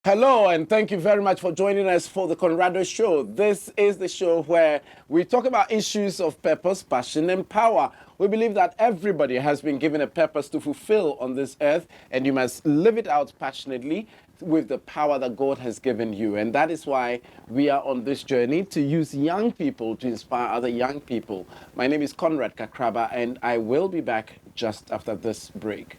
Hello, and thank you very much for joining us for the Conrado Show. This is the show where we talk about issues of purpose, passion, and power. We believe that everybody has been given a purpose to fulfill on this earth, and you must live it out passionately with the power that God has given you. And that is why we are on this journey to use young people to inspire other young people. My name is Conrad Kakraba, and I will be back just after this break.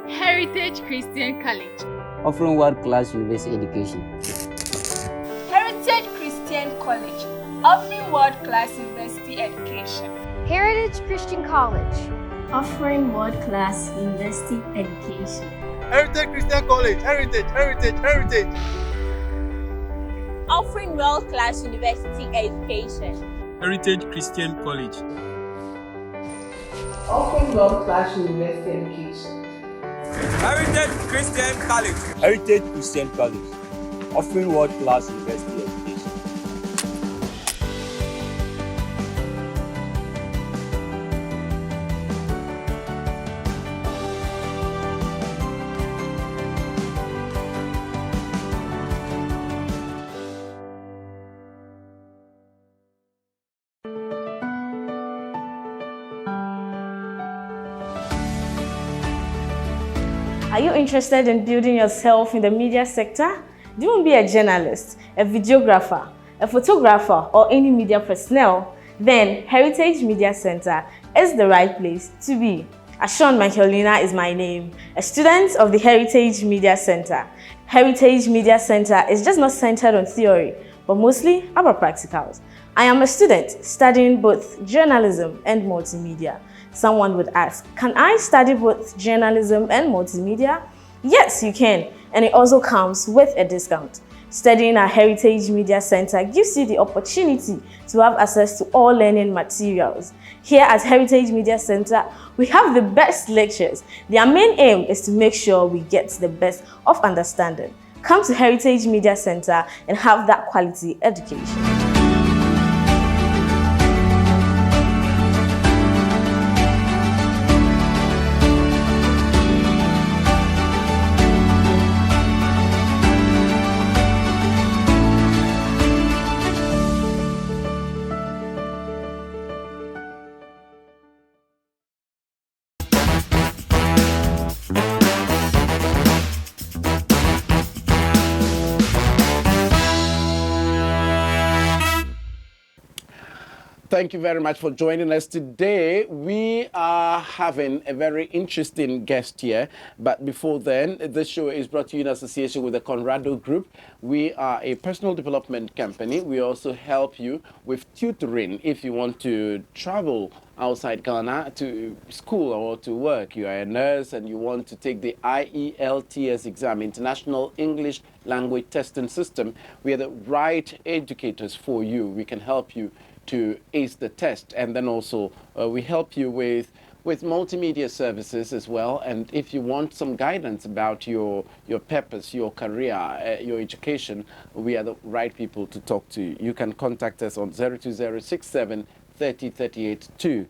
Heritage Christian College, offering world-class university education. Heritage Christian College, offering world-class university education. Heritage Christian College, offering world-class university education. Heritage Christian College, heritage. Offering world-class university education. Heritage Christian College, offering world-class university education. Heritage Christian College. Heritage Christian College, offering world-class university education. Are you interested in building yourself in the media sector? Do you want to be a journalist, a videographer, a photographer, or any media personnel? Then Heritage Media Center is the right place to be. Ashon Michaelina is my name, a student of the Heritage Media Center. Heritage Media Center is just not centered on theory, but mostly about practicals. I am a student studying both journalism and multimedia. Someone would ask, can I study both journalism and multimedia? Yes, you can, and it also comes with a discount. Studying at Heritage Media Center gives you the opportunity to have access to all learning materials. Here at Heritage Media Center, we have the best lectures. Their main aim is to make sure we get the best of understanding. Come to Heritage Media Center and have that quality education. Thank you very much for joining us today. We are having a very interesting guest here. But before then, this show is brought to you in association with the Conrado Group. We are a personal development company. We also help you with tutoring if you want to travel outside Ghana to school or to work. You are a nurse and you want to take the IELTS exam, International English Language Testing System. We are the right educators for you. We can help you to ace the test, and then also we help you with multimedia services as well. And if you want some guidance about your purpose, your career, your education, we are the right people to talk to. You can contact us on 02067 30 38 2.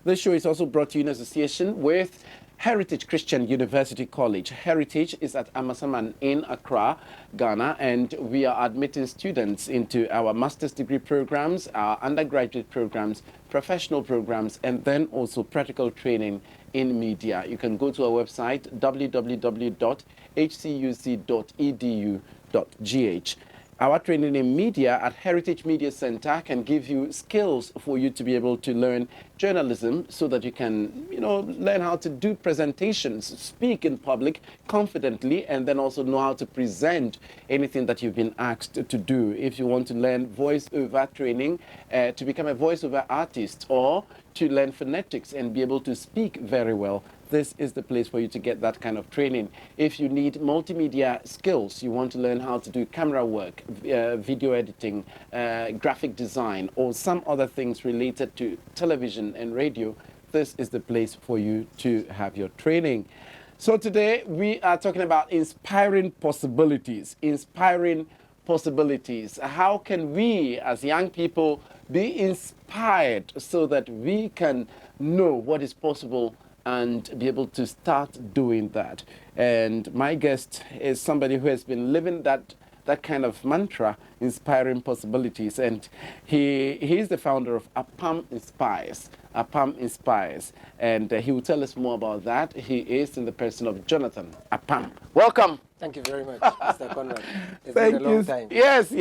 This show is also brought to you in association with Heritage Christian University College. Heritage is at Amasaman in Accra, Ghana, and we are admitting students into our master's degree programs, our undergraduate programs, professional programs, and then also practical training in media. You can go to our website, www.hcuc.edu.gh. Our training in media at Heritage Media Center can give you skills for you to be able to learn journalism so that you can, learn how to do presentations, speak in public confidently, and then also know how to present anything that you've been asked to do. If you want to learn voiceover training, to become a voiceover artist, or to learn phonetics and be able to speak very well, this is the place for you to get that kind of training. If you need multimedia skills, you want to learn how to do camera work, video editing, graphic design, or some other things related to television and radio, this is the place for you to have your training. So today we are talking about inspiring possibilities. Inspiring possibilities. How can we as young people be inspired so that we can know what is possible and be able to start doing that? And my guest is somebody who has been living that kind of mantra, inspiring possibilities. And he is the founder of APAM Inspires. APAM Inspires. And he will tell us more about that. He is in the person of Jonathan APAM. Welcome. Thank you very much, Mr. Conrad. It's Thank been a long time. Yes.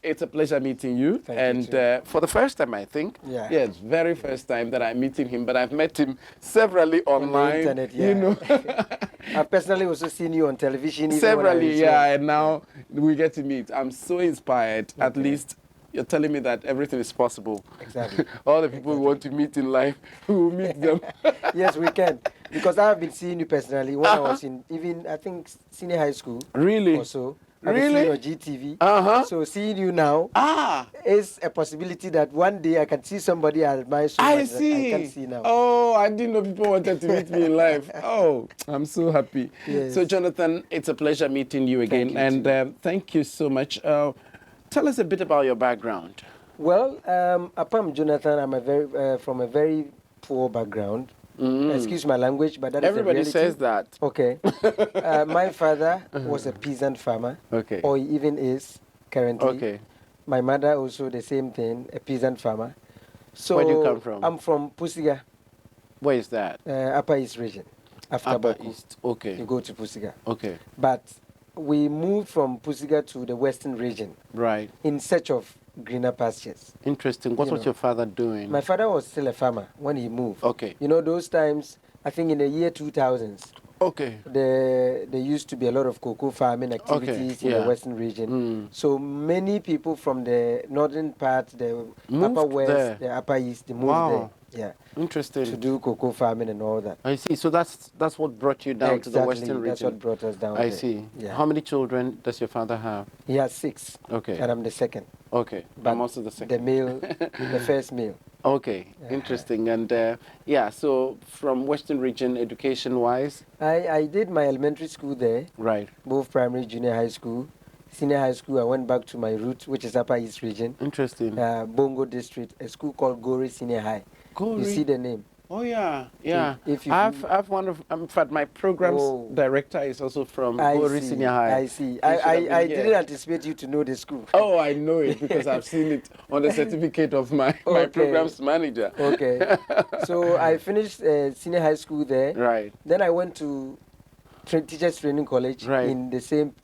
It's a pleasure meeting you. Thank you for the first time, I think. Yeah. Yeah, it's very first time that I'm meeting him, but I've met him severally online. On the internet, yeah. You know. I've personally also seen you on television. Even Severally, yeah, and now we get to meet. I'm so inspired. Okay. At least you're telling me that everything is possible. Exactly. All the people we want to meet in life, we will meet them. Yes, we can. Because I've been seeing you personally when I was in, even, I think, senior high school. Really? Or so. I've Really? been seeing you on GTV. So seeing you now is a possibility that one day I can see somebody I admire so much that I can see now. Oh, I didn't know people wanted to meet me in life. Oh, I'm so happy. Yes. So, Jonathan, it's a pleasure meeting you again. Thank you Thank you so much. Tell us a bit about your background. Well, APAM Jonathan, I'm from a very poor background. Excuse my language, but that Everybody is the reality. says that. Okay. My father was a peasant farmer. Okay. Or he even is currently. Okay. My mother also the same thing, a peasant farmer. So Where do you come from? I'm from Pusiga. Where is that? Upper East region. After Upper Boku, East. Okay. you go to Pusiga. Okay. But we moved from Pusiga to the western region Right. in search of greener pastures. Interesting. What You was know. your father doing? My father was still a farmer when he moved. Okay. You know, those times, I think in the year 2000s, Okay. there used to be a lot of cocoa farming activities in the yeah. western region. So many people from the northern part, the Moved upper west, there. the upper east, they moved Wow. there. Interesting. To do cocoa farming and all that. I see. So that's what brought you down to the western region. That's what brought us down I there. see. Yeah. How many children does your father have? He has 6. Okay. And I'm the second. Okay. But I'm also the second. The male, the first male. Okay. Interesting. And yeah, so from western region, education-wise? I did my elementary school there. Right. Both primary, junior high school. Senior high school, I went back to my roots, which is Upper East region. Interesting. Bongo district, a school called Gori Senior High. Gori? You see the name? Oh yeah, yeah. If you I've one of, in fact, my program's director is also from Gori Senior High. I see. I didn't anticipate you to know the school. Oh, I know it because I've seen it on the certificate of my program's manager. Okay. So I finished senior high school there. Right. Then I went to Teachers Training College in the same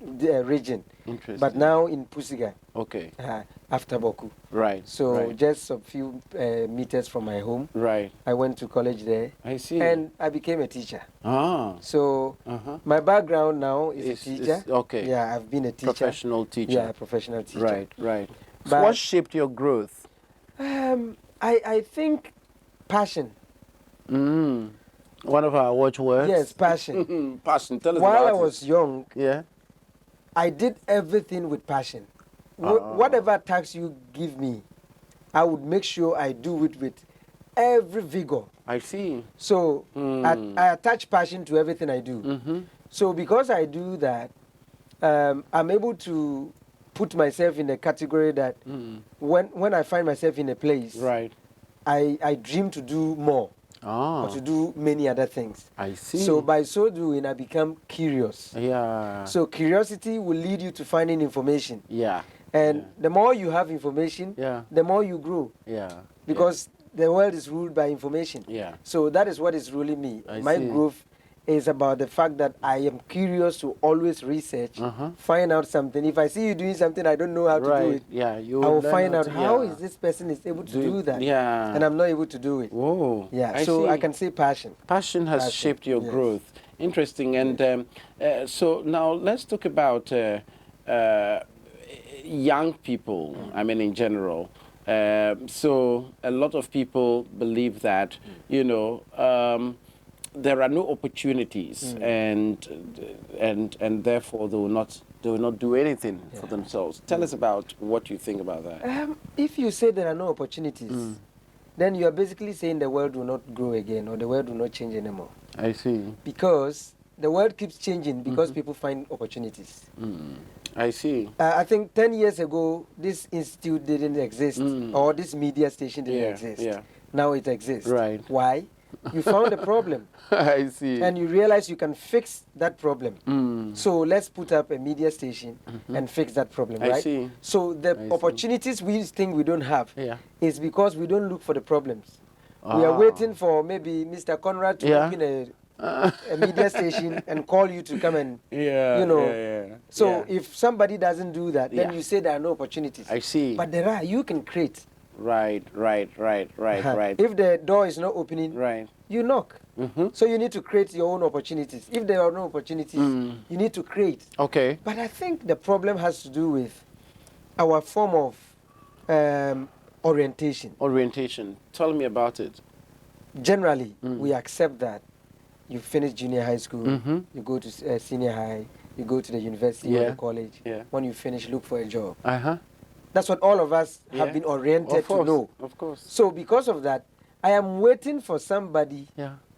region. Interesting. But now in Pusiga. Okay. After Boku. Right. So just a few meters from my home. Right. I went to college there. I see. And I became a teacher. Ah. So my background now is a teacher. Okay. Yeah, I've been a teacher. Professional teacher. Yeah, a professional teacher. Right, right. So But what shaped your growth? I think passion. One of our watchwords. Yes, passion. Passion. Tell us While about I it. was young, I did everything with passion. Whatever task you give me, I would make sure I do it with every vigor. I see. So I attach passion to everything I do. So because I do that, I'm able to put myself in a category that when I find myself in a place, I dream to do more. Or to do many other things. I see. So by so doing, I become curious. Yeah. So curiosity will lead you to finding information. Yeah. And the more you have information, the more you grow. Yeah. Because the world is ruled by information. Yeah. So that is what is ruling me. I My see. growth is about the fact that I am curious to always research, find out something. If I see you doing something I don't know how to do it, Yeah. You I will learn find out to- how yeah. is this person is able to do that. Yeah. And I'm not able to do it. Whoa. Yeah. So see. I can say passion. Passion has Passion, shaped your yes. growth. Interesting. And so now let's talk about young people, I mean, in general. So a lot of people believe that, you know, there are no opportunities, and therefore they will not do anything for themselves. Tell us about what you think about that. If you say there are no opportunities, then you are basically saying the world will not grow again or the world will not change anymore. I see. Because the world keeps changing because people find opportunities. I see. I think 10 years ago, this institute didn't exist or this media station didn't exist. Yeah. Now it exists. Right. Why? You found a problem. I see. And you realize you can fix that problem. So let's put up a media station and fix that problem, right? I see. So the opportunities we think we don't have is because we don't look for the problems. We are waiting for maybe Mr. Conrad to open a media station and call you to come and, you know. So if somebody doesn't do that, then you say there are no opportunities. I see. But there are. You can create. Right. If the door is not opening, you knock. So you need to create your own opportunities. If there are no opportunities, you need to create. Okay. But I think the problem has to do with our form of orientation. Orientation. Tell me about it. Generally, we accept that you finish junior high school, you go to senior high, you go to the university or the college. When you finish, look for a job. That's what all of us have been oriented to know. Of course. So because of that, I am waiting for somebody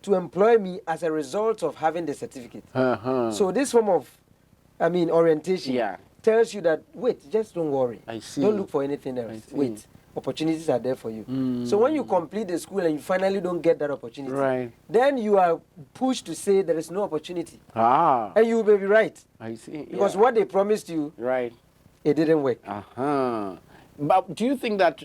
to employ me as a result of having the certificate. So this form of, orientation tells you that, wait, just don't worry. I see. Don't look for anything else. Wait, opportunities are there for you. So when you complete the school and you finally don't get that opportunity, then you are pushed to say there is no opportunity. And you may be right. I see. Because what they promised you, it didn't work. But do you think that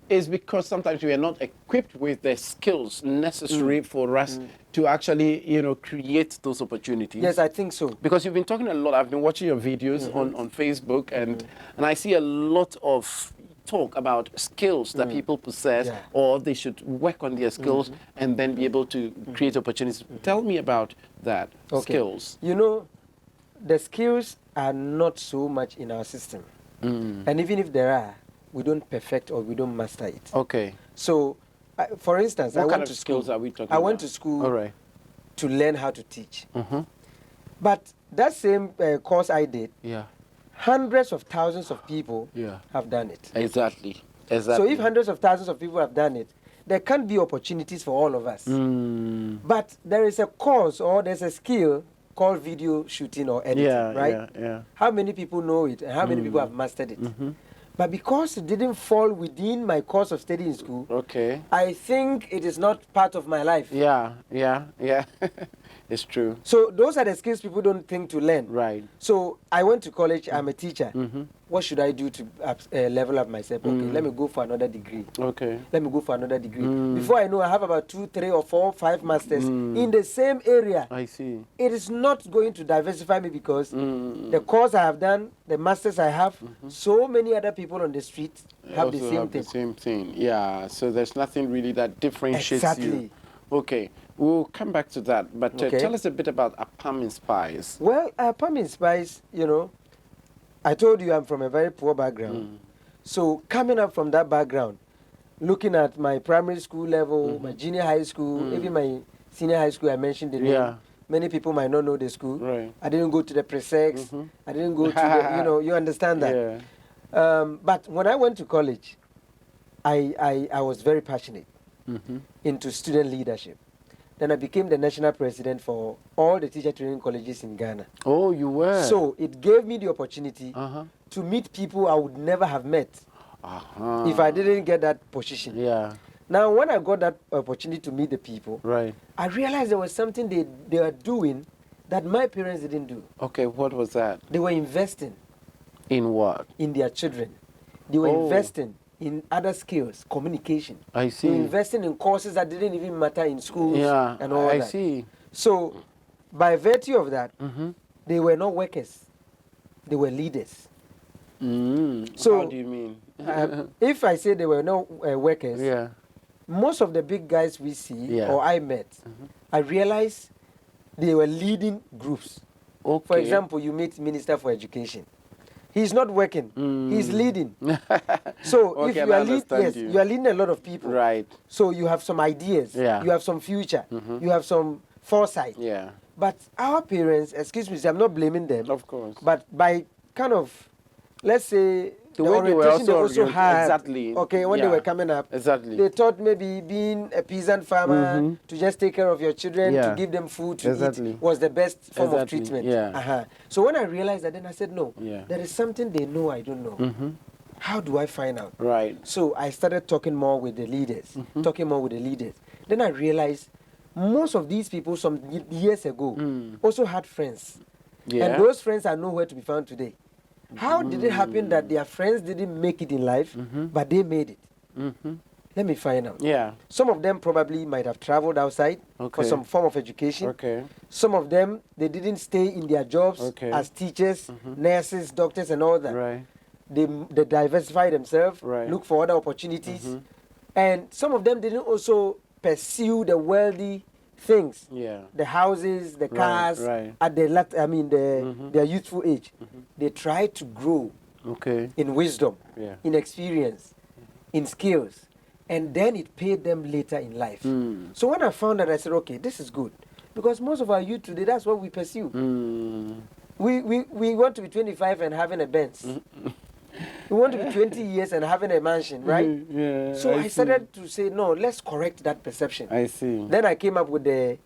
is because sometimes we are not equipped with the skills necessary for us to actually, create those opportunities? Yes, I think so. Because you've been talking a lot. I've been watching your videos on Facebook, and I see a lot of talk about skills that people possess, or they should work on their skills and then be able to create opportunities. Tell me about that, skills. The skills are not so much in our system. And even if there are, we don't perfect or we don't master it. Okay. So, for instance, what I kind went of to skills school. are we talking I went about? to school All right. to learn how to teach. But that same course I did, hundreds of thousands of people have done it. Exactly. So if hundreds of thousands of people have done it, there can't be opportunities for all of us. But there is a course or there's a skill called video shooting or editing, right? How many people know it and how many people have mastered it? But because it didn't fall within my course of study in school, I think it is not part of my life. It's true. So those are the skills people don't think to learn. Right. So I went to college, I'm a teacher. What should I do to level up myself? Okay, let me go for another degree. Let me go for another degree. Before I know, I have about 2, 3 or 4, 5 masters in the same area. I see. It is not going to diversify me because the course I have done, the masters I have, so many other people on the street have the same thing. The same thing. Yeah. So there's nothing really that differentiates you. Okay. We'll come back to that, but tell us a bit about Apam Inspires. Well, Apam Inspires, I told you I'm from a very poor background. So coming up from that background, looking at my primary school level, my junior high school, even my senior high school, I mentioned the name. Many people might not know the school. I didn't go to the Presex. I didn't go to the, you understand that. But when I went to college, I was very passionate into student leadership. Then I became the national president for all the teacher training colleges in Ghana. Oh, you were? So it gave me the opportunity to meet people I would never have met if I didn't get that position. Now, when I got that opportunity to meet the people, I realized there was something they were doing that my parents didn't do. Okay, what was that? They were investing. In what? In their children. They were investing in other skills, communication. I see. Investing in courses that didn't even matter in schools and all that. I see. So, by virtue of that, they were not workers. They were leaders. So, how do you mean? If I say they were not workers, most of the big guys we see or I met, I realized they were leading groups. For example, you meet Minister for Education. He's not working. He's leading. So if you are you are leading a lot of people. Right. So you have some ideas. You have some future. You have some foresight. But our parents, excuse me, I'm not blaming them. Of course. But by kind of, let's say, The way they were orientation they also also had. exactly. Okay, when they Yeah. were coming up. Exactly. They thought maybe being a peasant farmer to just take care of your children, Yeah. to give them food to Exactly. eat was the best form of Exactly, treatment. yeah. So when I realized that, then I said, no, Yeah. there is something they know I don't know. How do I find out? Right. So I started talking more with the leaders, Then I realized most of these people some years ago also had friends. Yeah. And those friends are nowhere to be found today. How did it happen that their friends didn't make it in life, but they made it? Let me find out. Yeah. Some of them probably might have traveled outside for Okay. some form of education. Okay. Some of them, they didn't stay in their jobs Okay. as teachers, nurses, doctors, and all that. Right. They diversify themselves, Right. look for other opportunities. And some of them didn't also pursue the wealthy things, Yeah. the houses, the cars, right. at their youthful age. They tried to grow Okay. in wisdom, Yeah. in experience, in skills, and then it paid them later in life. So when I found that, I said, okay, this is good. Because most of our youth today, that's what we pursue. We want to be 25 and having a Benz. We want to be 20 years and having a mansion, right? Yeah. So I started to say, no, let's correct that perception. I see. Then I came up with the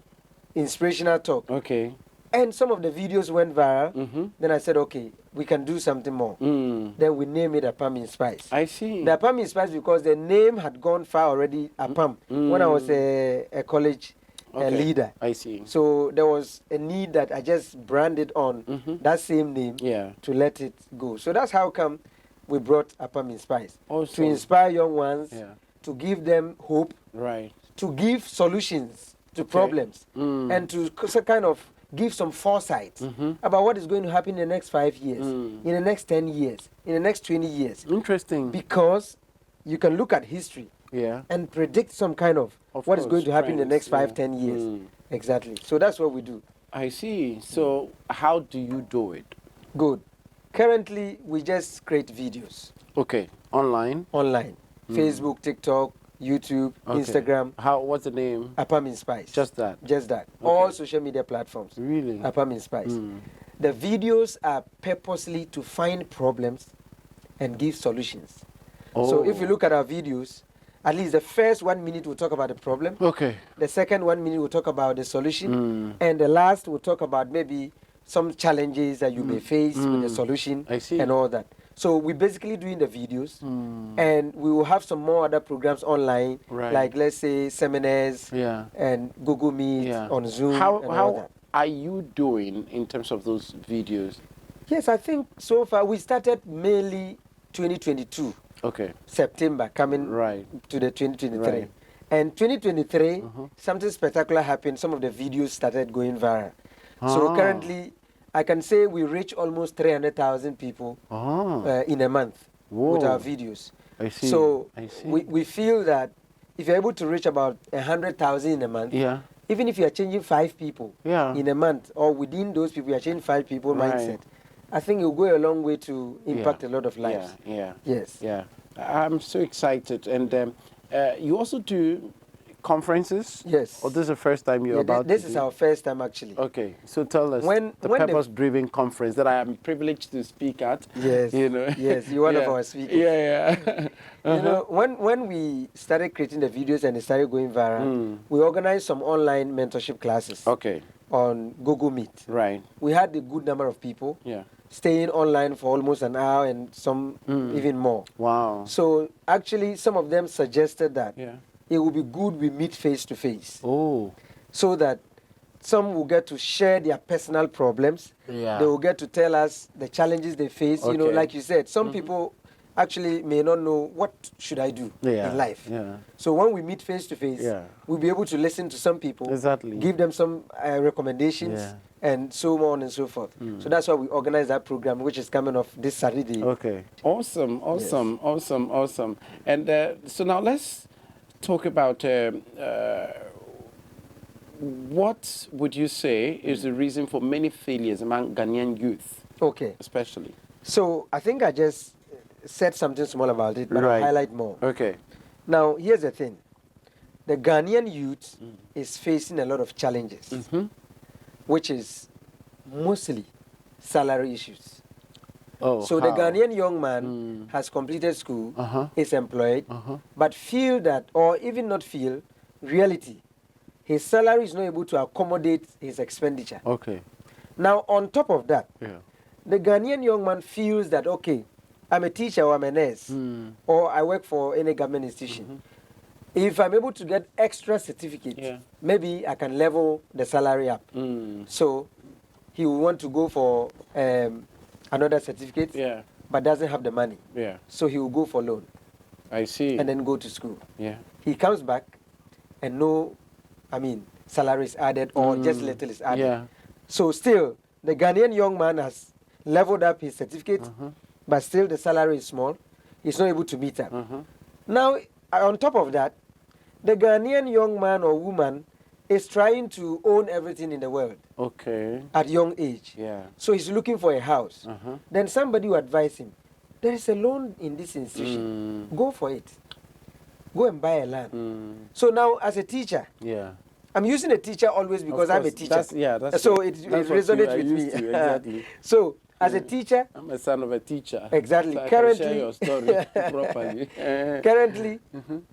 inspirational talk. Okay. And some of the videos went viral. Then I said, okay, we can do something more. Then we named it Apam Inspires. I see. The Apam Inspires because the name had gone far already, Apam, when I was a college leader. I see. So there was a need that I just branded on that same name Yeah. to let it go. So that's how come we brought Apam Inspires. Awesome. To inspire young ones, Yeah. to give them hope, Right. to give solutions to problems, and to kind of give some foresight about what is going to happen in the next 5 years, in the next 10 years, in the next 20 years. Interesting. Because you can look at history Yeah. and predict some kind of what is course, going to happen in the trends, next 5, yeah. 10 years. Exactly. So that's what we do. I see. So how do you do it? Good. Currently, we just create videos Okay. Online. online. Facebook, TikTok, YouTube, Okay. Instagram. What's the name? Apam Inspires. Just that. Just that. All social media platforms. Really? Apam Inspires. The videos are purposely to find problems and give solutions. So if you look at our videos, at least the first 1 minute we'll talk about the problem. Okay. The second 1 minute we'll talk about the solution. And the last we'll talk about maybe some challenges that you may face with the solution I see. and all that. So we're basically doing the videos and we will have some more other programs online, Right. like let's say seminars Yeah. and Google Meet Yeah. on Zoom How and all how that. are you doing in terms of those videos? Yes, I think so far we started mainly 2022, Okay. September, coming Right. to the 2023. Right. And 2023, something spectacular happened. Some of the videos started going viral. So Ah. currently, I can say we reach almost 300,000 people in a month with Whoa. our videos. I see. So I see. we feel that if you're able to reach about 100,000 in a month, Yeah. even if you are changing 5 people Yeah. in a month, or within those people, you are changing 5 people Right. mindset, I think it will go a long way to impact a lot of lives. Yeah. Yes. Yeah. I'm so excited. And you also do conferences? Yes. Or this is the first time you're Yeah, about this to is do? our first time actually. Okay, so tell us When the the- purpose-driven conference that I am privileged to speak at. Yes. You know. Yes, you're one of Yeah. our speakers. Yeah, yeah. You know, when we started creating the videos and they started going viral, we organized some online mentorship classes Okay, on Google Meet. right. We had a good number of people Yeah. staying online for almost an hour and some even more. Wow. So actually, some of them suggested that Yeah. it would be good we meet face to face, Oh. so that some will get to share their personal problems. Yeah. They will get to tell us the challenges they face. You know, Okay. like you said, some people actually may not know what should I do Yeah. in life. Yeah. So when we meet face to face, Yeah. we'll be able to listen to some people, Exactly. give them some recommendations, Yeah. and so on and so forth. So that's why we organize that program, which is coming off this Saturday. Okay. Awesome. Awesome. Awesome. Awesome. And so now let's talk about what would you say is the reason for many failures among Ghanaian youth, Okay. especially? So I think I just said something small about it, but Right. I'll highlight more. Okay. Now, here's the thing. The Ghanaian youth is facing a lot of challenges, which is mostly salary issues. Oh, so the how? Ghanaian young man has completed school, is employed, but feel that, or even not feel, reality, his salary is not able to accommodate his expenditure. Okay. Now, on top of that, Yeah. the Ghanaian young man feels that, okay, I'm a teacher or I'm a nurse, or I work for any government institution. If I'm able to get extra certificates, maybe I can level the salary up. So he will want to go for another certificate, but doesn't have the money. Yeah. So he will go for loan. I see. And then go to school. Yeah. He comes back and salary is added or just little is added. Yeah. So still, the Ghanaian young man has leveled up his certificate, but still the salary is small. He's not able to meet up. Now, on top of that, the Ghanaian young man or woman is trying to own everything in the world. Okay. At young age. Yeah. So he's looking for a house. Then somebody will advise him, there is a loan in this institution. Go for it. Go and buy a land. So now, as a teacher, I'm using a teacher always because I'm a teacher. So it resonates with me. Exactly. So, as a teacher, I'm a son of a teacher. Exactly. So I Currently, can share your story properly. Currently,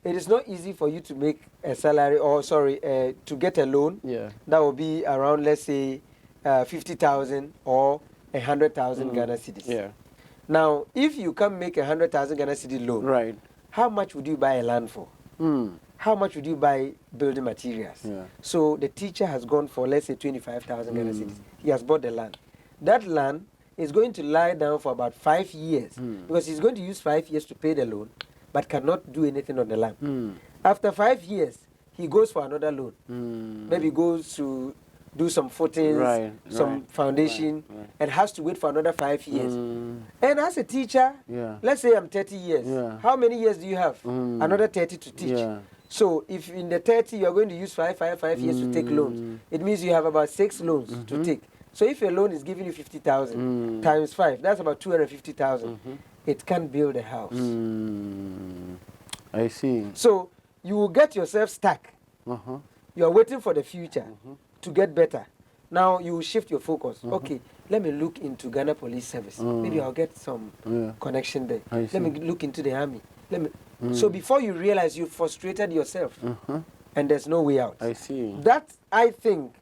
it is not easy for you to make a salary, or to get a loan. That will be around, let's say, 50,000 or 100,000 Ghana cedis. Now, if you can make 100,000 Ghana cedi loan, how much would you buy a land for? How much would you buy building materials? So the teacher has gone for, let's say, 25,000 Ghana cedis. He has bought the land. That land is going to lie down for about 5 years because he's going to use 5 years to pay the loan, but cannot do anything on the land. After 5 years, he goes for another loan. Maybe goes to do some footings, some foundation, and has to wait for another 5 years. And as a teacher, let's say I'm 30 years. How many years do you have? Another 30 to teach. So if in the 30 you're going to use 5 years to take loans, it means you have about 6 loans to take. So if a loan is giving you 50,000 times 5, that's about 250,000. It can't build a house. I see. So you will get yourself stuck. You are waiting for the future to get better. Now you will shift your focus. Okay, let me look into Ghana Police Service. Maybe I'll get some connection there. Let me look into the army. So before you realize, you've frustrated yourself and there's no way out. I see. That, I think,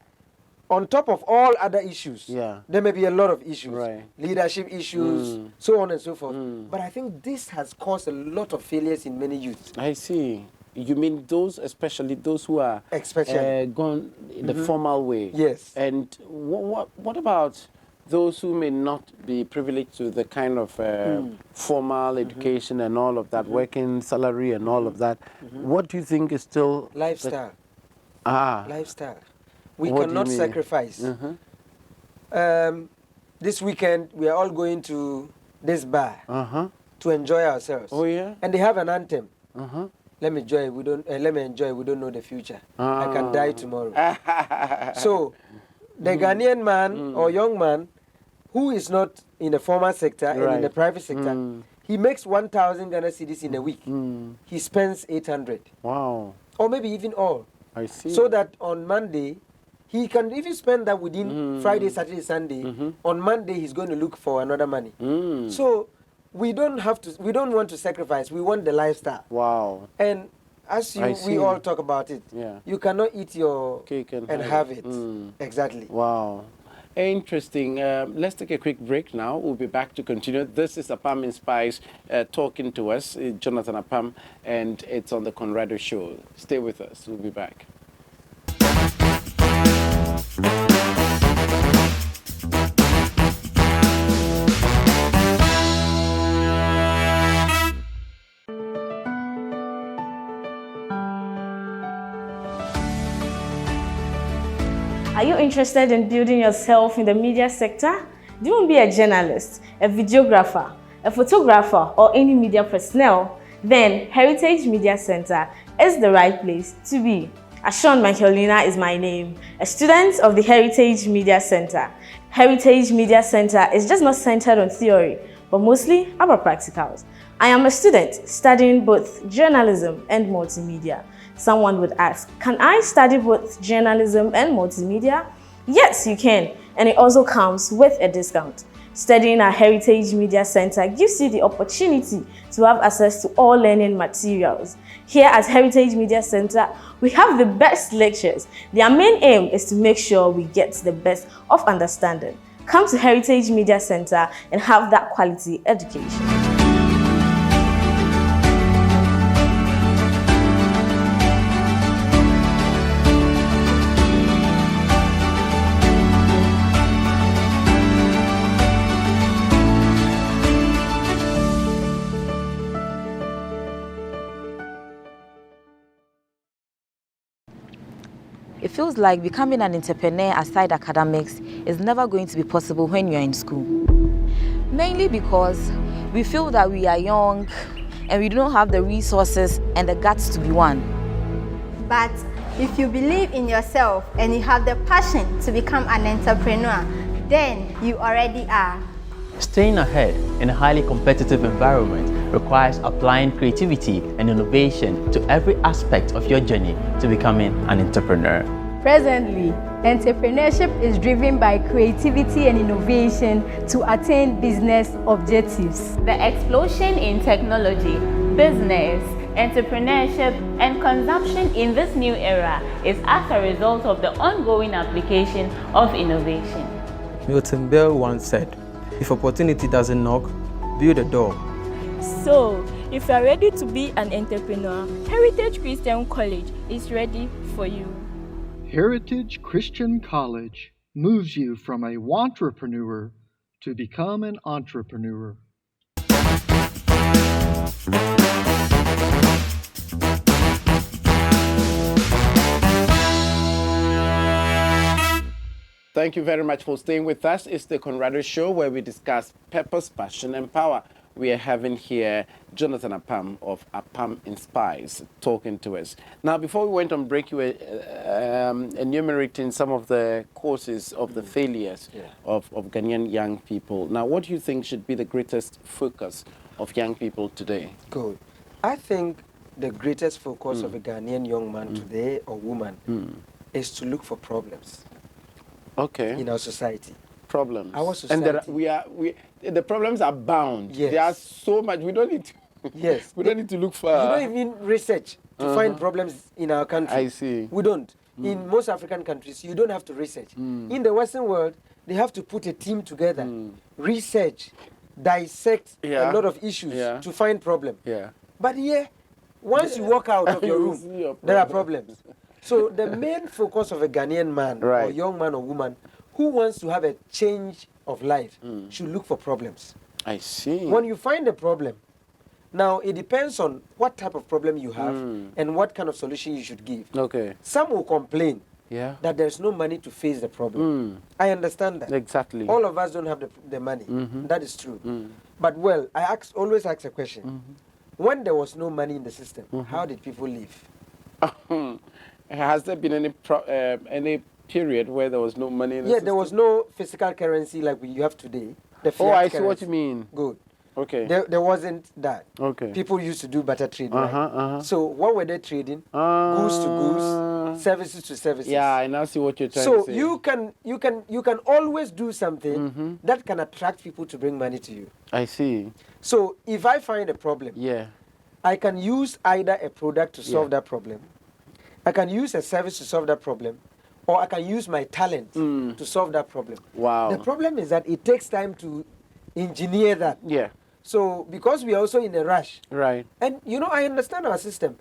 on top of all other issues, there may be a lot of issues, leadership issues, so on and so forth. But I think this has caused a lot of failures in many youths. I see. You mean those, especially those who are gone in the formal way? Yes. And what about those who may not be privileged to the kind of formal education and all of that, working salary and all of that? What do you think is still lifestyle? Lifestyle. We What do cannot you mean? sacrifice. This weekend, we are all going to this bar to enjoy ourselves. Oh, yeah? And they have an anthem. Let me enjoy. Let me enjoy. We don't know the future. I can die tomorrow. So, the Ghanaian man or young man who is not in the formal sector and in the private sector, he makes 1,000 Ghana cedis in a week. He spends 800. Wow. Or maybe even all. I see. So that on Monday, he can even spend that within Friday, Saturday, Sunday. On Monday, he's going to look for another money. So we don't want to sacrifice. We want the lifestyle. Wow. And as we all talk about it, you cannot eat your cake and have it. Exactly. Wow. Interesting. Let's take a quick break now. We'll be back to continue. This is Apam Inspires talking to us, Jonathan Apam, and it's on the Conrado Show. Stay with us. We'll be back. Are you interested in building yourself in the media sector? Do you want to be a journalist, a videographer, a photographer, or any media personnel? Then Heritage Media Center is the right place to be. Ashon Michaelina is my name, a student of the Heritage Media Center. Heritage Media Center is just not centered on theory, but mostly about practicals. I am a student studying both journalism and multimedia. Someone would ask, can I study both journalism and multimedia? Yes, you can, and it also comes with a discount. Studying at Heritage Media Center gives you the opportunity to have access to all learning materials. Here at Heritage Media Center, we have the best lectures. Their main aim is to make sure we get the best of understanding. Come to Heritage Media Center and have that quality education. It feels like becoming an entrepreneur aside academics is never going to be possible when you're in school. Mainly because we feel that we are young and we don't have the resources and the guts to be one. But if you believe in yourself and you have the passion to become an entrepreneur, then you already are. Staying ahead in a highly competitive environment requires applying creativity and innovation to every aspect of your journey to becoming an entrepreneur. Presently, entrepreneurship is driven by creativity and innovation to attain business objectives. The explosion in technology, business, entrepreneurship, and consumption in this new era is as a result of the ongoing application of innovation. Milton Bell once said, "If opportunity doesn't knock, build a door." So, if you are ready to be an entrepreneur, Heritage Christian College is ready for you. Heritage Christian College moves you from a wantrepreneur to become an entrepreneur. Thank you very much for staying with us. It's the Conrado Show where we discuss purpose, passion, and power. We are having here Jonathan Apam of Apam Inspires talking to us. Now, before we went on break, you were enumerating some of the causes of the failures of Ghanaian young people. Now, what do you think should be the greatest focus of young people today? Good. I think the greatest focus of a Ghanaian young man today or woman is to look for problems. Okay. In our society. Problems. Our society. And the problems are bound. Yes. There are so much. We don't need to. Yes. We don't need to look for. You don't even research to find problems in our country. I see. We don't. In most African countries, you don't have to research. In the Western world, they have to put a team together, research, dissect a lot of issues to find problems. Yeah. But here, once you walk out of your room, there are problems. So the main focus of a Ghanaian man or young man or woman who wants to have a change of life should look for problems. I see. When you find a problem, now it depends on what type of problem you have and what kind of solution you should give. Okay. Some will complain that there's no money to face the problem. I understand that. Exactly. All of us don't have the money. That is true. But well, I always ask a question. When there was no money in the system, how did people live? Has there been any period where there was no money in the system? There was no physical currency like you have today. The Oh, I fiat see what currency. you mean. Good. Okay. There wasn't that. Okay. People used to do barter trade, right? So what were they trading? Goods to goods, services to services. Yeah, I now see what you're trying to say. So you can always do something that can attract people to bring money to you. I see. So if I find a problem, I can use either a product to solve that problem, I can use a service to solve that problem, or I can use my talent to solve that problem. Wow. The problem is that it takes time to engineer that. Yeah. So because we are also in a rush. Right. And I understand our system.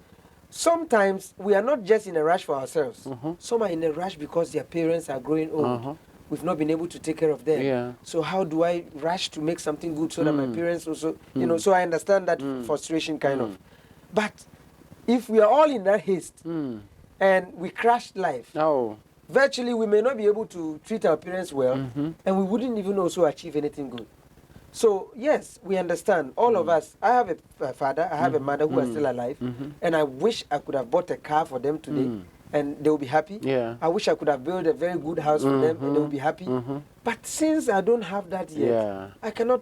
Sometimes we are not just in a rush for ourselves. Some are in a rush because their parents are growing old. We've not been able to take care of them. Yeah. So how do I rush to make something good so that my parents also, so I understand that frustration kind of. But if we are all in that haste and we crash life, virtually we may not be able to treat our parents well and we wouldn't even also achieve anything good. So yes, we understand, all of us. I have a father, I have a mother who are still alive, and I wish I could have bought a car for them today and they will be happy. Yeah. I wish I could have built a very good house for them and they will be happy. But since I don't have that yet, I cannot,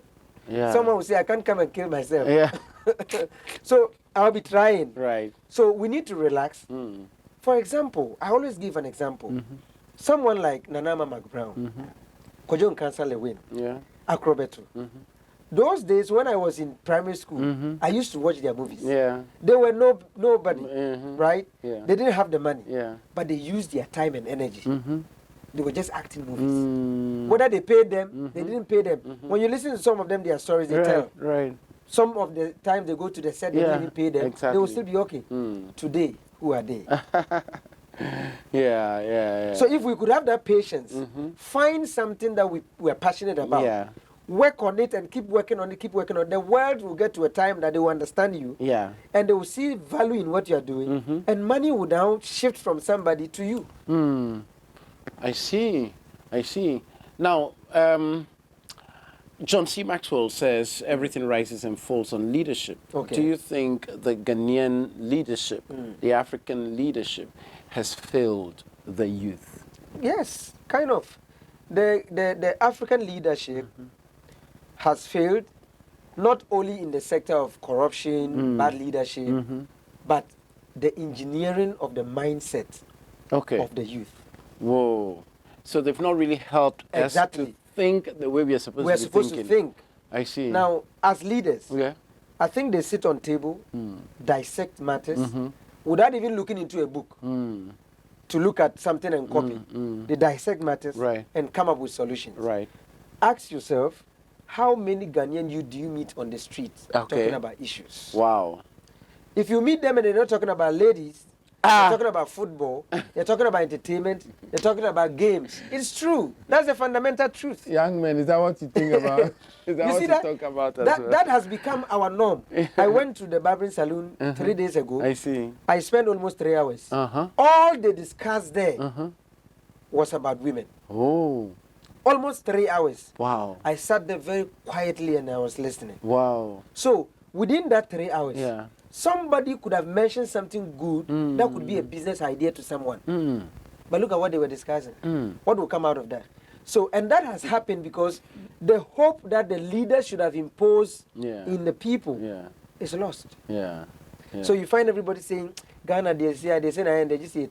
someone will say I can't come and kill myself. Yeah. So I'll be trying. Right. So we need to relax. For example, I always give an example. Someone like Nanama McBrown, Kojo Nkansa Lewin, Acrobato. Those days when I was in primary school, I used to watch their movies. Yeah. They were nobody, right? Yeah. They didn't have the money, Yeah. but they used their time and energy. They were just acting movies. Whether they paid them, they didn't pay them. When you listen to some of them, their stories, they tell. Right. Some of the time they go to the set, they didn't even pay them. Exactly. They will still be okay. Today, who are they? Yeah. So if we could have that patience, find something that we're passionate about, Yeah. work on it and keep working on it, the world will get to a time that they will understand you. Yeah. And they will see value in what you're doing. And money will now shift from somebody to you. I see. Now, John C. Maxwell says everything rises and falls on leadership. Okay. Do you think the Ghanaian leadership, the African leadership, has failed the youth? Yes, kind of. The African leadership has failed not only in the sector of corruption, bad leadership, but the engineering of the mindset of the youth. Whoa. So they've not really helped us to think the way we are supposed to be thinking. We're supposed to think. I see. Now, as leaders, I think they sit on table, dissect matters, without even looking into a book to look at something and copy. They dissect matters and come up with solutions. Right. Ask yourself, how many Ghanaian youth do you meet on the streets talking about issues? Wow. If you meet them and they're not talking about ladies, they're talking about football, they're talking about entertainment, they're talking about games. It's true. That's the fundamental truth. Young men, is that what you think about? Is that You what see you talk about as well? that has become our norm. I went to the barbering salon 3 days ago. I see. I spent almost 3 hours. All they discussed there was about women. Oh. Almost 3 hours. Wow. I sat there very quietly and I was listening. Wow. So within that 3 hours, somebody could have mentioned something good that could be a business idea to someone. But look at what they were discussing. What will come out of that? So, and that has happened because the hope that the leaders should have imposed in the people is lost. Yeah. So you find everybody saying, Ghana, they say, they just say,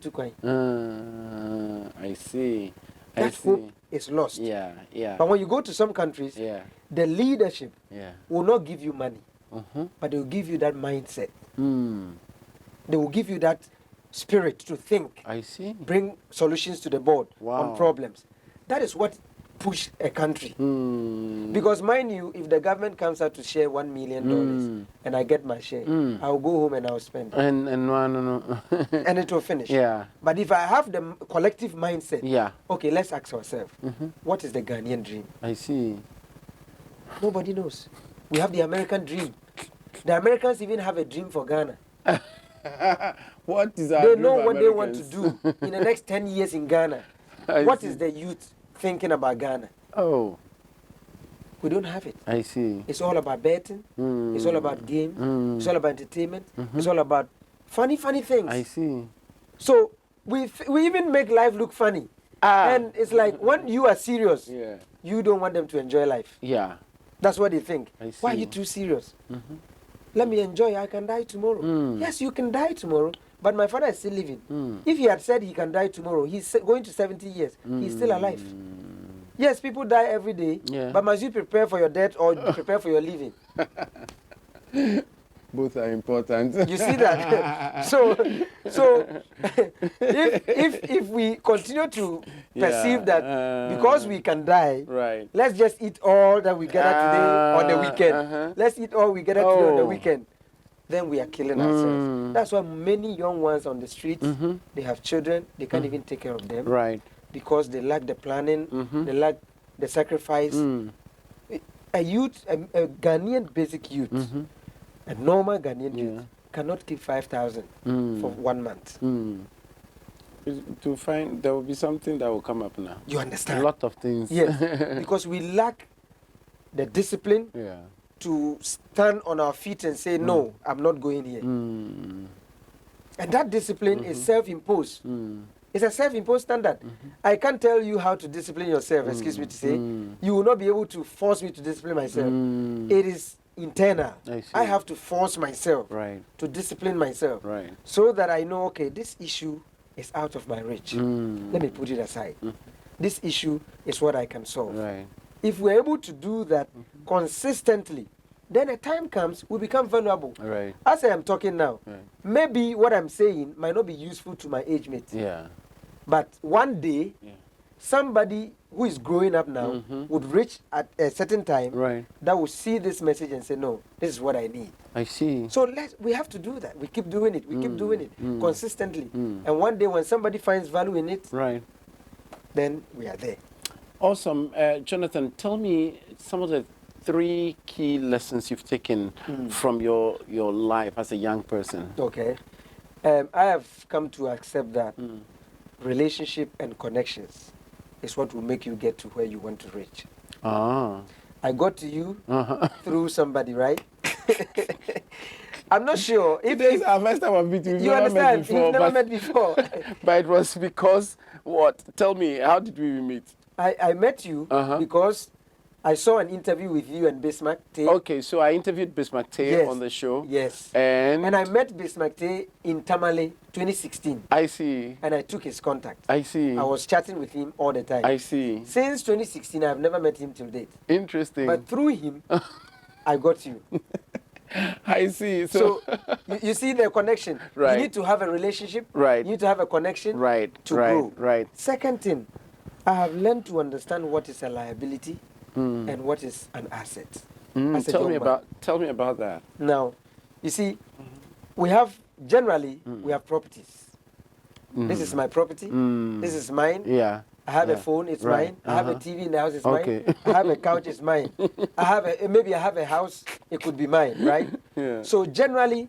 I see. That hope is lost. Yeah. But when you go to some countries, the leadership will not give you money, but they will give you that mindset. They will give you that spirit to think. I see. Bring solutions to the board on problems. That is what pushed a country. Because mind you, if the government comes out to share $1 million and I get my share, I'll go home and I'll spend it. And no. And it will finish. Yeah. But if I have the collective mindset, okay, let's ask ourselves, what is the Ghanaian dream? I see. Nobody knows. We have the American dream. The Americans even have a dream for Ghana. What is that? They know what they want to do in the next 10 years in Ghana. What is the youth thinking about Ghana? Oh. We don't have it. I see. It's all about betting. It's all about games. It's all about entertainment. It's all about funny things. I see. So we even make life look funny. And it's like when you are serious, you don't want them to enjoy life. Yeah. That's what they think. I see. Why are you too serious? Let me enjoy. I can die tomorrow. Yes, you can die tomorrow. But my father is still living. If he had said he can die tomorrow, he's going to 70 years. He's still alive. Yes, people die every day. But must you prepare for your death or prepare for your living? Both are important. You see that? so if we continue to perceive that because we can die, let's just eat all that we gather today on the weekend. Let's eat all we gather today on the weekend. Then we are killing ourselves. That's why many young ones on the streets, they have children, they can't even take care of them. Right. Because they lack the planning, they lack the sacrifice. A youth, a Ghanaian basic youth, a normal Ghanaian youth cannot keep 5,000 for 1 month. To find, there will be something that will come up now. You understand? A lot of things. Yes, because we lack the discipline to stand on our feet and say, no, I'm not going here. And that discipline is self-imposed. It's a self-imposed standard. I can't tell you how to discipline yourself, excuse me to say. You will not be able to force me to discipline myself. It is internal. I have to force myself to discipline myself so that I know, okay, this issue is out of my reach. Let me put it aside. This issue is what I can solve. If we're able to do that consistently, then a time comes we become vulnerable. Right. As I am talking now, maybe what I'm saying might not be useful to my age mate. Yeah. But one day, somebody who is growing up now would reach at a certain time that will see this message and say, no, this is what I need. I see. So we have to do that. We keep doing it. We keep doing it consistently. And one day when somebody finds value in it, then we are there. Awesome. Jonathan, tell me some of the 3 key lessons you've taken from your life as a young person. Okay. I have come to accept that relationship and connections is what will make you get to where you want to reach. I got to you through somebody, right? I'm not sure. Today is our first time I've met you. You understand? You've never met before. But it was because what? Tell me, how did we meet? I met you because I saw an interview with you and Bismarck Tay. Okay, so I interviewed Bismarck Tay on the show. Yes. And I met Bismarck Tay in Tamale 2016. I see. And I took his contact. I see. I was chatting with him all the time. I see. Since 2016, I've never met him till date. Interesting. But through him, I got you. I see. So you see the connection. Right. You need to have a relationship. Right. You need to have a connection. Right. To grow. Right. Second thing, I have learned to understand what is a liability and what is an asset. Tell me about that. Now, you see, we have generally we have properties. This is my property. This is mine. Yeah. I have a phone, it's mine. I have a TV in the house, it's mine. I have a couch, it's mine. Maybe I have a house, it could be mine, right? Yeah. So generally,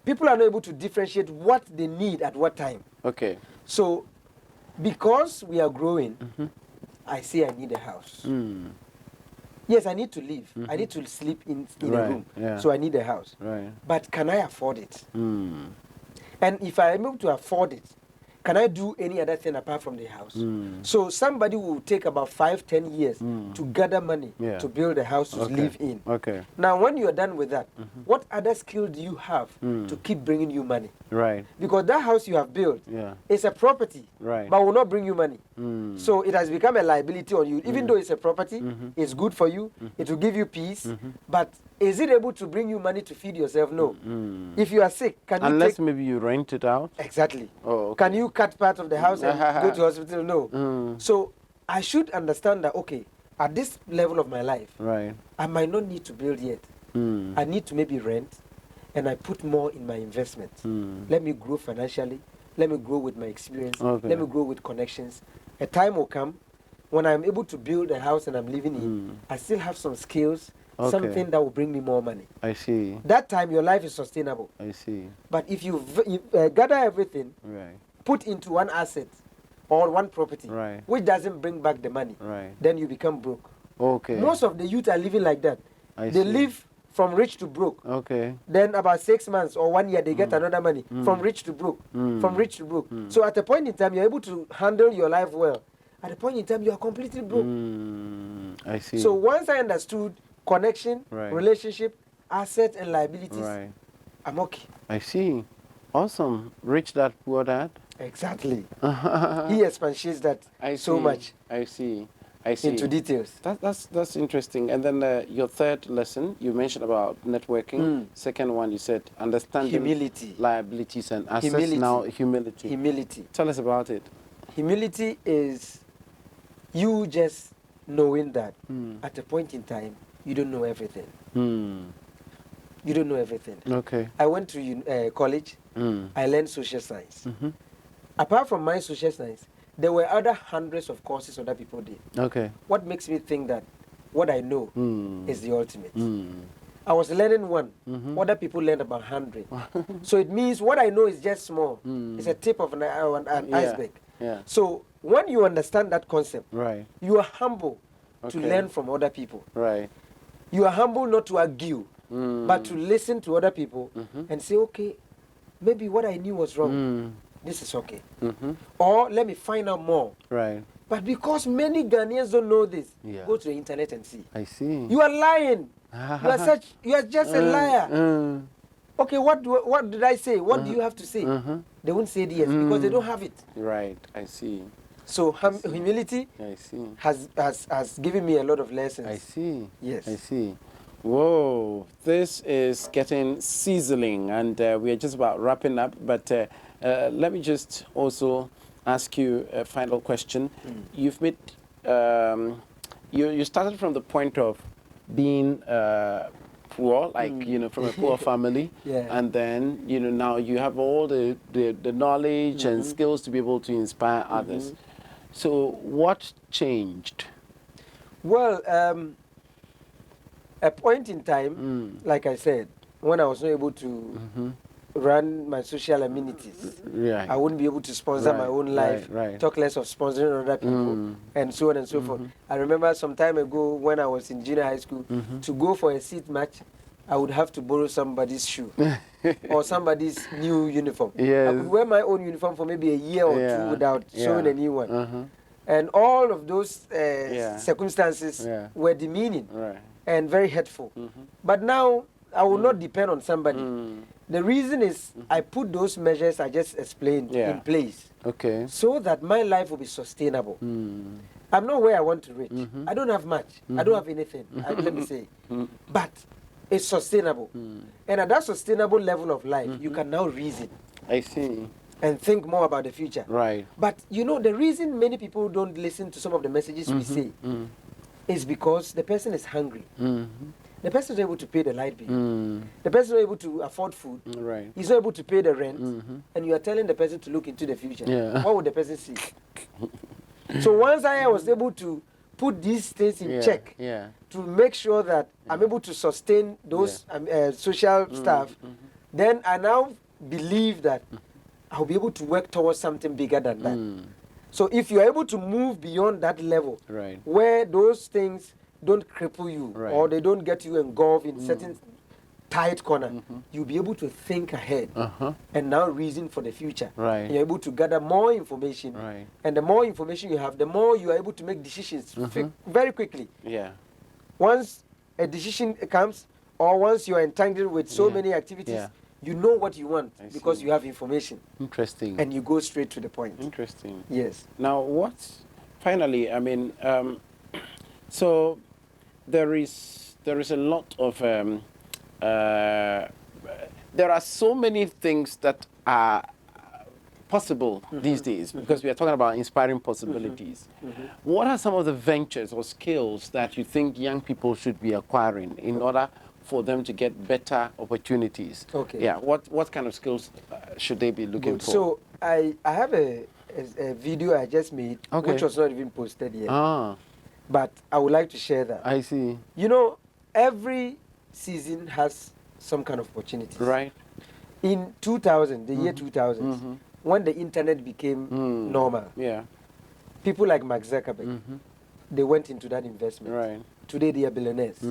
people are not able to differentiate what they need at what time. Okay. So because we are growing, I say I need a house. Yes, I need to live. I need to sleep in a room. Yeah. So I need a house. Right. But can I afford it? And if I am able to afford it, can I do any other thing apart from the house? So somebody will take about 5-10 years to gather money to build a house to live in. Okay. Now, when you are done with that, what other skill do you have to keep bringing you money? Right. Because that house you have built is a property, but will not bring you money. So it has become a liability on you. Even though it's a property, it's good for you, it will give you peace, but is it able to bring you money to feed yourself? No. If you are sick, can you Unless maybe you rent it out? Exactly. Oh, okay. Can you cut part of the house and go to hospital? No. So I should understand that, okay, at this level of my life, I might not need to build yet. I need to maybe rent, and I put more in my investment. Let me grow financially. Let me grow with my experience. Let me grow with connections. A time will come when I'm able to build a house and I'm living in. I still have some skills, something that will bring me more money. I see. That time your life is sustainable. I see. But if you gather everything, put into one asset or one property, which doesn't bring back the money, then you become broke. Okay. Most of the youth are living like that. I they see. live from rich to broke. Okay. Then about 6 months or 1 year, they get another money. From rich to broke. From rich to broke. So at a point in time, you're able to handle your life well. At a point in time, you are completely broke. I see. So once I understood connection, relationship, asset, and liabilities, I'm okay. I see. Awesome. Rich dad, poor dad. Exactly. He expatiates that so much. I see. I see. Into details. That's interesting. And then your third lesson, you mentioned about networking. Second one, you said understanding humility, liabilities, and assets. Humility. Now humility. Humility. Tell us about it. Humility is you just knowing that at a point in time you don't know everything. You don't know everything. Okay. I went to college. I learned social science. Apart from my social science, there were other hundreds of courses other people did. Okay. What makes me think that what I know is the ultimate? I was learning one. Other people learned about 100. So it means what I know is just small. It's a tip of an iceberg. Yeah. So when you understand that concept, you are humble to Okay. learn from other people. Right. You are humble not to argue, but to listen to other people and say, okay, maybe what I knew was wrong. This is okay. Or let me find out more. Right. But because many Ghanaians don't know this, Yeah. go to the internet and see. I see. You are lying. You are just a liar. Okay, what did I say? What do you have to say? They won't say yes because they don't have it. Right. I see. So humility I see. has given me a lot of lessons. I see. Yes. I see. Whoa, this is getting sizzling, and we are just about wrapping up. But let me just also ask you a final question. You've made, you started from the point of being poor, like, you know, from a poor family. Yeah. And then, you know, now you have all the knowledge and skills to be able to inspire others. So what changed? Well, a point in time, like I said, when I was not able to run my social amenities, I wouldn't be able to sponsor my own life, talk less of sponsoring other people, and so on and so forth. I remember some time ago when I was in junior high school, to go for a seat match, I would have to borrow somebody's shoe or somebody's new uniform. I would wear my own uniform for maybe a year or two without showing a new one. And all of those circumstances were demeaning and very hurtful. But now I will not depend on somebody. The reason is I put those measures I just explained in place so that my life will be sustainable. I'm not where I want to reach. I don't have much. I don't have anything, let me say. But it's sustainable. And at that sustainable level of life, you can now reason. I see. And think more about the future. Right. But you know, the reason many people don't listen to some of the messages we say is because the person is hungry. The person is able to pay the light bill. The person is able to afford food. Right. He's not able to pay the rent. And you are telling the person to look into the future. What would the person see? So once I was able to put these things in check to make sure that I'm able to sustain those social stuff, then I now believe that I'll be able to work towards something bigger than that. So if you're able to move beyond that level, where those things don't cripple you or they don't get you engulfed in certain tight corner, you'll be able to think ahead and now reason for the future. You're able to gather more information. And the more information you have, the more you are able to make decisions very quickly. Once a decision comes, or once you are entangled with so many activities, you know what you want because you have information. Interesting. And you go straight to the point. Interesting. Yes. Now, finally, I mean, so there is a lot of, there are so many things that are possible these days because we are talking about inspiring possibilities. What are some of the ventures or skills that you think young people should be acquiring in order for them to get better opportunities? Yeah. What kind of skills should they be looking for? So I have a video I just made, which was not even posted yet. But I would like to share that. I see. You know, every season has some kind of opportunity. Right. In 2000, the year 2000, when the internet became normal, people like Mark Zuckerberg, they went into that investment. Right. Today they are billionaires.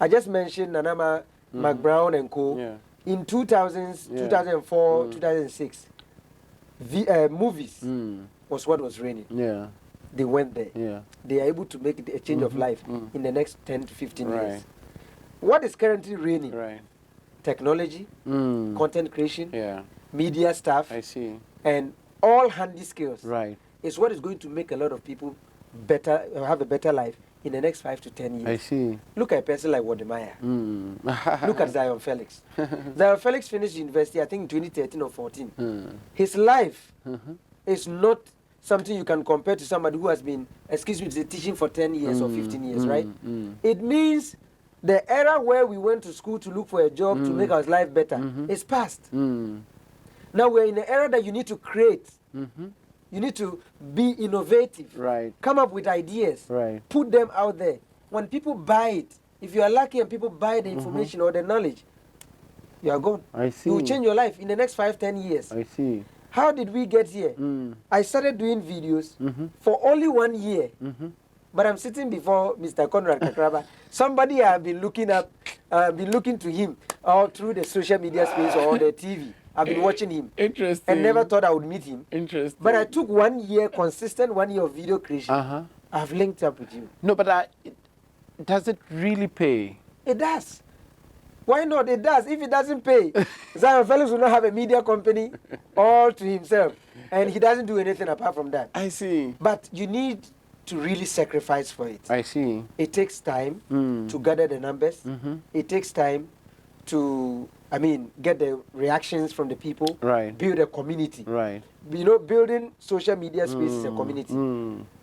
I just mentioned Nanama, Mark Brown and co. In 2000s, 2004, 2006, movies was what was reigning. They went there. They are able to make a change of life in the next 10 to 15 years. What is currently reigning? Technology, content creation, media stuff, and all handy skills is what is going to make a lot of people have a better life in the next 5 to 10 years. I see. Look at a person like Wodemaya. Look at Zion Felix. Zion Felix finished university, I think, in 2013 or 14. His life is not something you can compare to somebody who has been, teaching for 10 years or 15 years, right? It means the era where we went to school to look for a job to make our life better is past. Now we're in an era that you need to create. You need to be innovative. Come up with ideas. Put them out there. When people buy it, if you are lucky and people buy the information or the knowledge, you are gone. I see. You will change your life in the next 5-10 years. I see. How did we get here? I started doing videos for only 1 year. But I'm sitting before Mr. Conrad Kakraba. Somebody I have been looking up, been looking to him all through the social media space or the TV. I've been watching him. Interesting. And never thought I would meet him. Interesting. But I took 1 year, consistent 1 year of video creation. I've linked up with you. No, but does it really pay? It does. Why not? It does. If it doesn't pay, Zion Felix will not have a media company all to himself. And he doesn't do anything apart from that. I see. But you need to really sacrifice for it. I see. It takes time to gather the numbers. It takes time to, get the reactions from the people. Right. Build a community. Right. Building social media space is a community.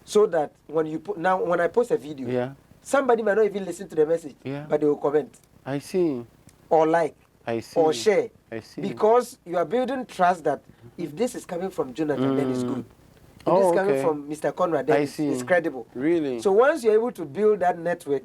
So that when you when I post a video, somebody might not even listen to the message, but they will comment. I see. Or like. I see. Or share. I see. Because you are building trust that if this is coming from Jonathan, then it's good. If this is coming from Mr. Conrad, then it's credible. Really? So once you're able to build that network,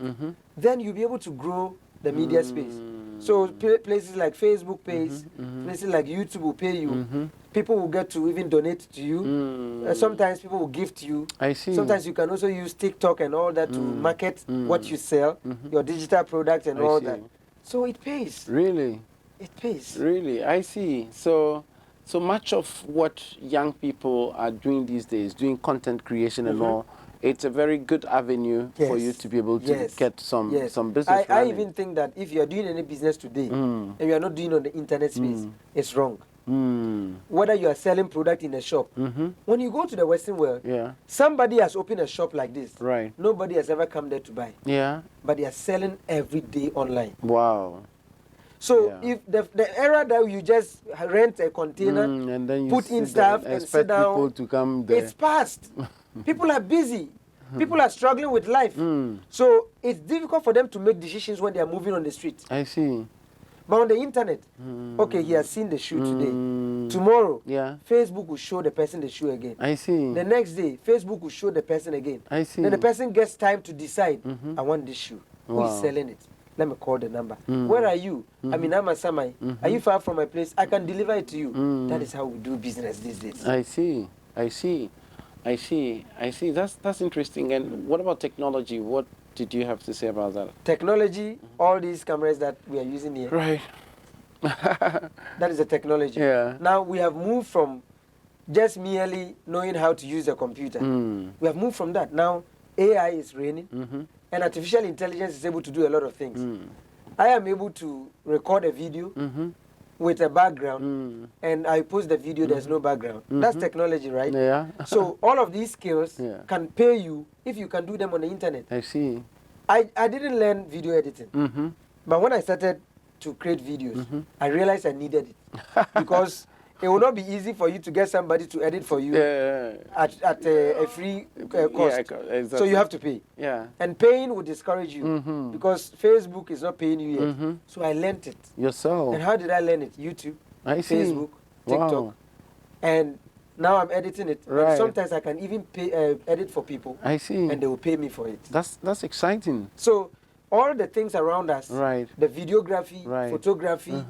then you'll be able to grow the media space. So places like Facebook pays, places like YouTube will pay you. People will get to even donate to you. Sometimes people will gift you. I see. Sometimes you can also use TikTok and all that to market what you sell, your digital products and all that. So it pays. Really? It pays. Really? I see. So much of what young people are doing these days, doing content creation and all, it's a very good avenue for you to be able to get some business I even think that if you are doing any business today and you are not doing on the internet space, it's wrong. Whether you are selling product in a shop, when you go to the Western world, somebody has opened a shop like this. Right. Nobody has ever come there to buy. Yeah. But they are selling every day online. Wow. So if the era that you just rent a container, and then you put in stuff and sit down, people to come there. It's past. People are busy. People are struggling with life. So it's difficult for them to make decisions when they are moving on the street. I see. But on the internet, okay, he has seen the shoe today. Tomorrow, Facebook will show the person the shoe again. I see. The next day, Facebook will show the person again. I see. Then the person gets time to decide, I want this shoe. Who is selling it? Let me call the number. Where are you? I'm in Amasamai. Are you far from my place? I can deliver it to you. That is how we do business these days. I see. I see. I see. I see. That's interesting. And what about technology? What did you have to say about that? Technology, all these cameras that we are using here. Right. That is the technology. Yeah. Now we have moved from just merely knowing how to use a computer. We have moved from that. Now AI is reigning, and artificial intelligence is able to do a lot of things. I am able to record a video with a background, and I post the video, there's no background. That's technology, right? Yeah. So all of these skills can pay you if you can do them on the internet. I see. I didn't learn video editing, but when I started to create videos, I realized I needed it because it will not be easy for you to get somebody to edit for you at a free cost. Exactly. So you have to pay. Yeah. And paying will discourage you because Facebook is not paying you yet. So I learned it. Yourself. And how did I learn it? YouTube, Facebook, TikTok. Wow. And now I'm editing it. Right. And sometimes I can even pay, edit for people. I see. And they will pay me for it. That's exciting. So all the things around us, right, the videography, photography,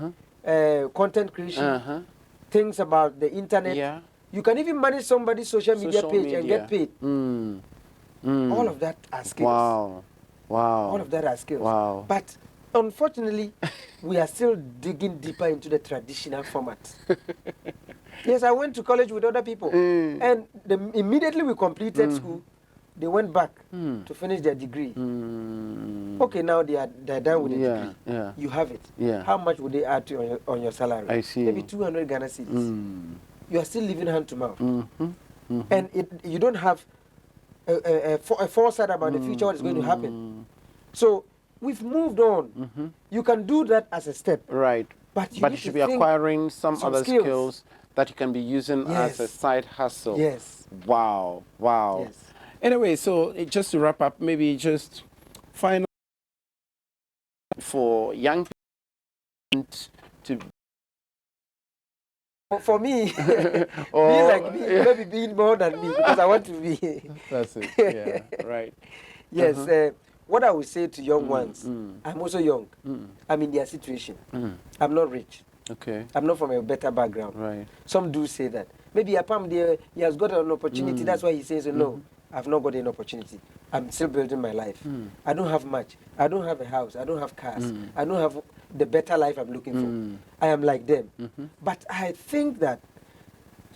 content creation, things about the internet. You can even manage somebody's social media page and get paid. All of that are skills. Wow. Wow. All of that are skills. Wow. But unfortunately, we are still digging deeper into the traditional format. Yes, I went to college with other people. And immediately we completed school, they went back to finish their degree. Okay, now they're done with the degree. Yeah. You have it. Yeah. How much would they add to on your salary? I see. Maybe 200 Ghana cedis. You are still living hand to mouth. And you don't have a foresight about the future, what is going to happen. So we've moved on. You can do that as a step. Right. But you should be acquiring some other skills that you can be using as a side hustle. Yes. Wow. Wow. Yes. Anyway, so just to wrap up, maybe just final for young people to. For me, be like me, maybe being more than me because I want to be. That's it. Yeah. Right. Yes. What I would say to young ones, I'm also young. I'm in their situation. I'm not rich. Okay. I'm not from a better background. Right. Some do say that. Maybe Apam there, he has got an opportunity. That's why he says, no, I've not got an opportunity. I'm still building my life. I don't have much. I don't have a house. I don't have cars. I don't have the better life I'm looking for. I am like them. But I think that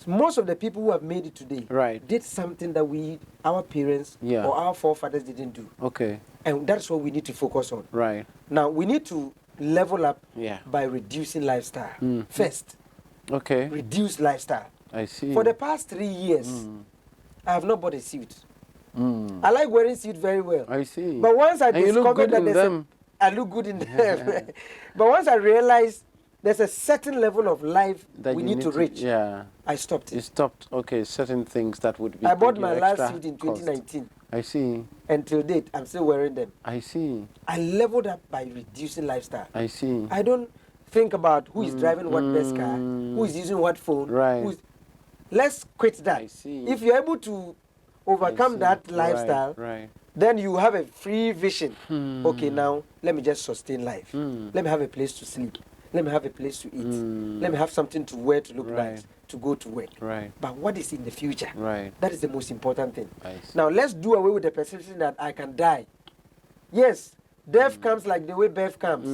most of the people who have made it today did something that our parents or our forefathers didn't do. Okay. And that's what we need to focus on. Right. Now, we need to level up by reducing lifestyle first. Okay. Reduce lifestyle. I see. For the past 3 years, I have not bought a suit. I like wearing suit very well. I see. But once I And you look discovered good that in there's them. I look good in them. But once I realized there's a certain level of life That we you need to reach, Yeah. I stopped You it. stopped. Okay, certain things that would be. I bought you my last extra suit in cost. 2019. I see. And till date, I'm still wearing them. I see. I leveled up by reducing lifestyle. I see. I don't think about who is driving what best car, who is using what phone. Right. Let's quit that. I see. If you're able to overcome that lifestyle, Right. then you have a free vision. Okay, now let me just sustain life. Let me have a place to sleep. Let me have a place to eat. Let me have something to wear to look Right. nice, to go to work. Right. But what is in the future? Right. That is the most important thing. I see. Now let's do away with the perception that I can die. Yes, death comes like the way birth comes.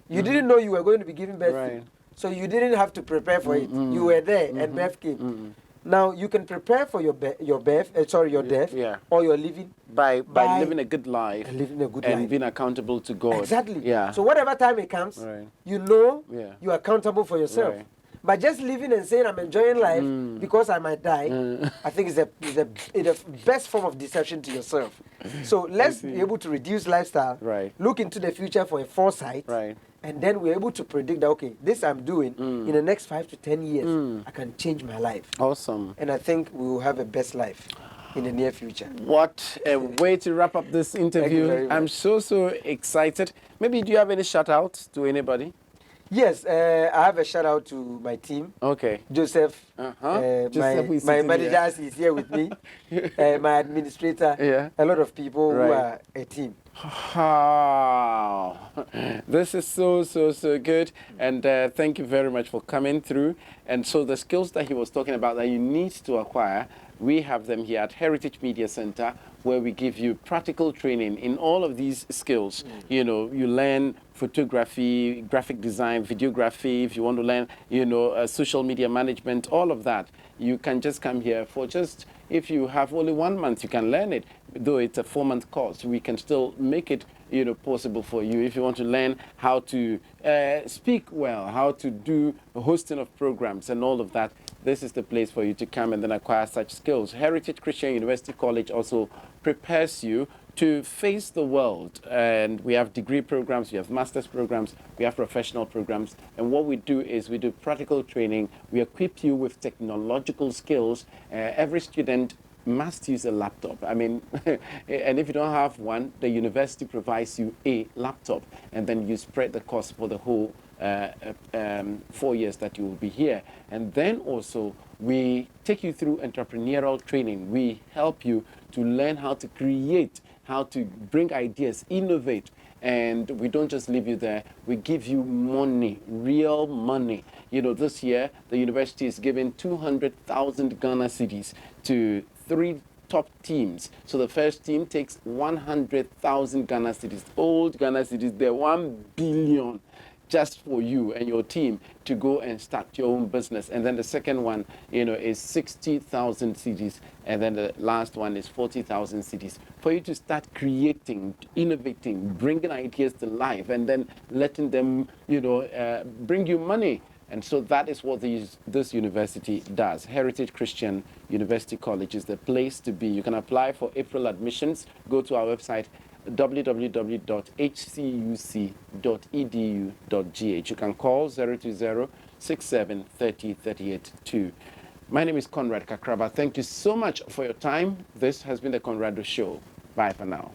You didn't know you were going to be giving birth Right. to, so you didn't have to prepare for it. You were there, and birth came. Now you can prepare for your death, Yeah. or your living By by living a good life and living a good and life. being accountable to God. Exactly. Yeah. So whatever time it comes, Right. you know Yeah. you are accountable for yourself. Right. But just living and saying I'm enjoying life because I might die, I think is the best form of deception to yourself. So let's be able to reduce lifestyle, Right. look into the future for a foresight, Right. and then we're able to predict that, okay, this I'm doing in the next 5 to 10 years, I can change my life. Awesome. And I think we will have a best life in the near future. What a way to wrap up this interview. very I'm much. so excited. Maybe do you have any shout outs to anybody? Yes, I have a shout out to my team. Okay. Joseph, Joseph is my sitting manager here. is here with me, my administrator, Yeah. a lot of people who Right. are a team. Wow. This is so good. And thank you very much for coming through. And so the skills that he was talking about that you need to acquire, we have them here at Heritage Media Center, where we give you practical training in all of these skills. You know, you learn photography, graphic design, videography. If you want to learn, social media management, all of that, you can just come here for just, if you have only 1 month, you can learn it. Though it's a 4-month course, we can still make it possible for you. If you want to learn how to speak well, how to do hosting of programs and all of that, this is the place for you to come and then acquire such skills. Heritage Christian University College also prepares you to face the world. And we have degree programs, we have master's programs, we have professional programs. And what we do is we do practical training. We equip you with technological skills. Every student must use a laptop. I mean, and if you don't have one, the university provides you a laptop, and then you spread the cost for the whole 4 years that you will be here. And then also, we take you through entrepreneurial training. We help you to learn how to create, how to bring ideas, innovate. And we don't just leave you there. We give you money, real money. This year, the university is giving 200,000 Ghana cedis to 3 top teams. So the first team takes 100,000 Ghana cedis, old Ghana cedis, they're 1 billion just for you and your team to go and start your own business. And then the second one, is 60,000 cedis. And then the last one is 40,000 cedis for you to start creating, innovating, bringing ideas to life, and then letting them, bring you money. And so that is what this university does. Heritage Christian University College is the place to be. You can apply for April admissions. Go to our website, www.hcuc.edu.gh. You can call 020-6730-382. My name is Conrad Kakraba. Thank you so much for your time. This has been the Conrado Show. Bye for now.